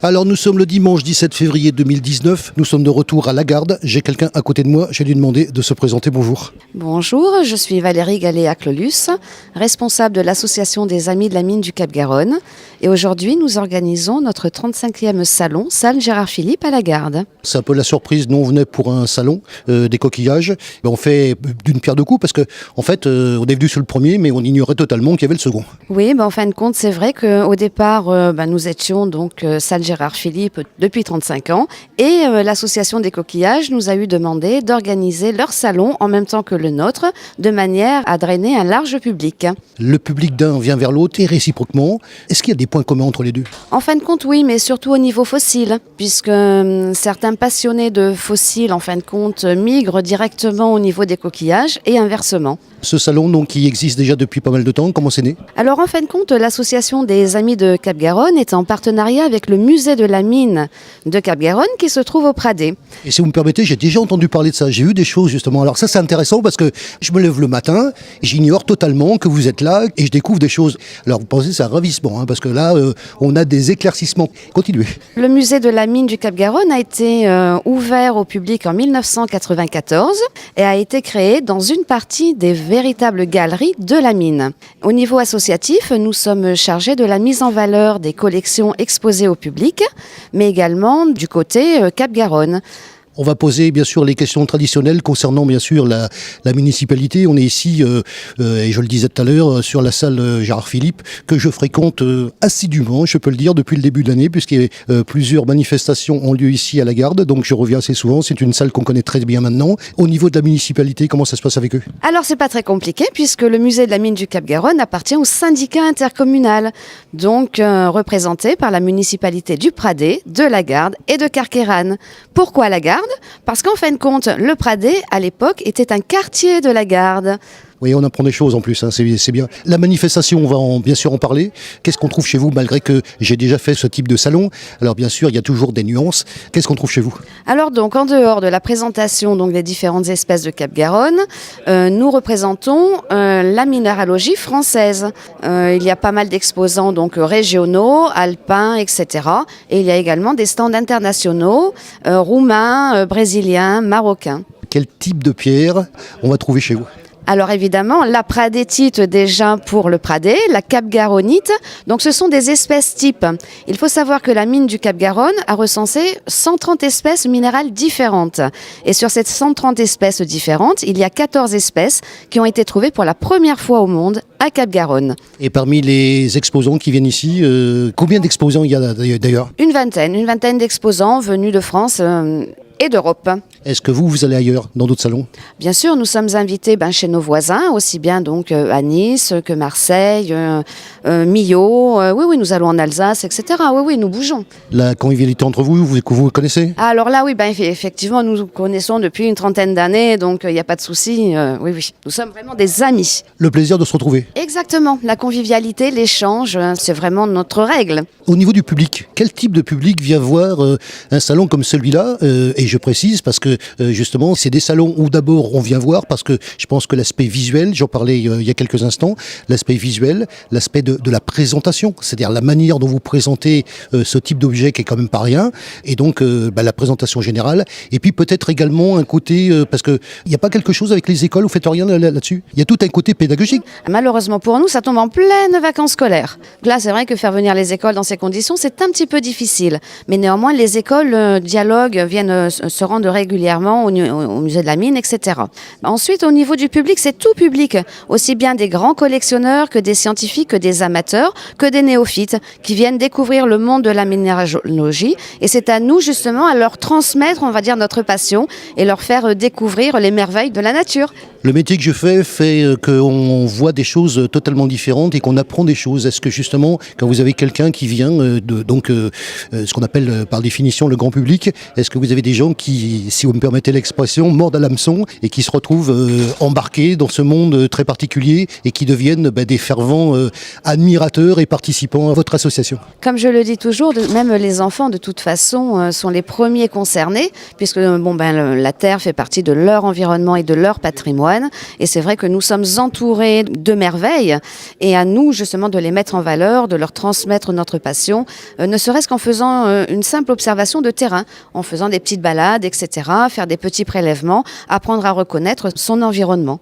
Alors nous sommes le dimanche 17 février 2019, nous sommes de retour à Lagarde. J'ai quelqu'un à côté de moi, je vais lui demander de se présenter. Bonjour. Bonjour, je suis Valérie Galéa-Clolus, responsable de l'association des Amis de la Mine du Cap-Garonne. Et aujourd'hui, nous organisons notre 35e salon, salle Gérard Philipe à Lagarde. C'est un peu la surprise, nous on venait pour un salon des coquillages. On fait d'une pierre deux coups parce que en fait on est venu sur le premier mais on ignorait totalement qu'il y avait le second. Oui, en fin de compte, c'est vrai qu'au départ, nous étions donc salle Gérard Philipe depuis 35 ans et l'association des coquillages nous a eu demandé d'organiser leur salon en même temps que le nôtre de manière à drainer un large public. Le public d'un vient vers l'autre et réciproquement. Est-ce qu'il y a des points communs entre les deux? En fin de compte, oui, mais surtout au niveau fossile, puisque certains passionnés de fossiles, en fin de compte, migrent directement au niveau des coquillages et inversement. Ce salon donc, qui existe déjà depuis pas mal de temps, comment c'est né? Alors en fin de compte, l'association des Amis de Cap-Garonne est en partenariat avec le musée de la mine de Cap-Garonne qui se trouve au Pradé. Et si vous me permettez, j'ai déjà entendu parler de ça, j'ai vu des choses justement. Alors ça c'est intéressant parce que je me lève le matin, j'ignore totalement que vous êtes là et je découvre des choses. Alors vous pensez c'est un ravissement, parce que là on a des éclaircissements. Continuez. Le musée de la mine du Cap-Garonne a été ouvert au public en 1994 et a été créé dans une partie des véritables galeries de la mine. Au niveau associatif, nous sommes chargés de la mise en valeur des collections exposées au public, mais également du côté Cap-Garonne. On va poser bien sûr les questions traditionnelles concernant bien sûr la municipalité. On est ici, et je le disais tout à l'heure, sur la salle Gérard Philipe, que je fréquente assidûment, je peux le dire, depuis le début de l'année, puisqu'il y a plusieurs manifestations ont lieu ici à Lagarde, donc je reviens assez souvent. C'est une salle qu'on connaît très bien maintenant. Au niveau de la municipalité, comment ça se passe avec eux? Alors c'est pas très compliqué, puisque le musée de la mine du Cap-Garonne appartient au syndicat intercommunal, donc représenté par la municipalité du Pradé, de Lagarde et de Carqueiranne. Pourquoi Lagarde? Parce qu'en fin de compte, le Pradé, à l'époque, était un quartier de Lagarde. Oui, on apprend des choses en plus, c'est bien. La manifestation, on va bien sûr en parler. Qu'est-ce qu'on trouve chez vous, malgré que j'ai déjà fait ce type de salon? Alors bien sûr, il y a toujours des nuances. Qu'est-ce qu'on trouve chez vous? Alors donc, en dehors de la présentation donc, des différentes espèces de Cap-Garonne, nous représentons la minéralogie française. Il y a pas mal d'exposants donc régionaux, alpins, etc. Et il y a également des stands internationaux, roumains, brésiliens, marocains. Quel type de pierre on va trouver chez vous? Alors évidemment, la pradétite déjà pour le Pradé, la capgaronite, donc ce sont des espèces types. Il faut savoir que la mine du Cap-Garonne a recensé 130 espèces minérales différentes. Et sur ces 130 espèces différentes, il y a 14 espèces qui ont été trouvées pour la première fois au monde à Cap-Garonne. Et parmi les exposants qui viennent ici, combien d'exposants il y a d'ailleurs? Une vingtaine d'exposants venus de France et d'Europe. Est-ce que vous allez ailleurs, dans d'autres salons? Bien sûr, nous sommes invités chez nos voisins, aussi bien donc à Nice que Marseille, Millau. Oui, nous allons en Alsace, etc. Oui, nous bougeons. La convivialité entre vous, vous connaissez? Alors là, oui, effectivement, nous nous connaissons depuis une trentaine d'années, donc il n'y a pas de souci. Oui, nous sommes vraiment des amis. Le plaisir de se retrouver. Exactement, la convivialité, l'échange, c'est vraiment notre règle. Au niveau du public, quel type de public vient voir un salon comme celui-là? Et je précise parce que justement, c'est des salons où d'abord on vient voir parce que je pense que l'aspect visuel, j'en parlais il y a quelques instants, l'aspect visuel, l'aspect de la présentation, c'est-à-dire la manière dont vous présentez ce type d'objet qui est quand même pas rien, et donc la présentation générale, et puis peut-être également un côté, parce qu'il n'y a pas quelque chose avec les écoles, vous faites rien là-dessus? Il y a tout un côté pédagogique. Malheureusement pour nous, ça tombe en pleine vacances scolaires. Là, c'est vrai que faire venir les écoles dans ces conditions, c'est un petit peu difficile. Mais néanmoins, les écoles dialoguent, viennent se rendent régulièrement au musée de la mine, etc. Ensuite, au niveau du public, c'est tout public, aussi bien des grands collectionneurs que des scientifiques, que des amateurs, que des néophytes qui viennent découvrir le monde de la minéralogie. Et c'est à nous, justement, à leur transmettre, on va dire, notre passion et leur faire découvrir les merveilles de la nature. Le métier que je fais fait qu'on voit des choses totalement différentes et qu'on apprend des choses. Est-ce que justement, quand vous avez quelqu'un qui vient ce qu'on appelle par définition le grand public, est-ce que vous avez des gens gens qui, si vous me permettez l'expression, mordent à l'hameçon et qui se retrouvent embarqués dans ce monde très particulier et qui deviennent des fervents admirateurs et participants à votre association. Comme je le dis toujours, même les enfants de toute façon sont les premiers concernés puisque la terre fait partie de leur environnement et de leur patrimoine et c'est vrai que nous sommes entourés de merveilles et à nous justement de les mettre en valeur, de leur transmettre notre passion, ne serait-ce qu'en faisant une simple observation de terrain, en faisant des petites balades, etc., faire des petits prélèvements, apprendre à reconnaître son environnement.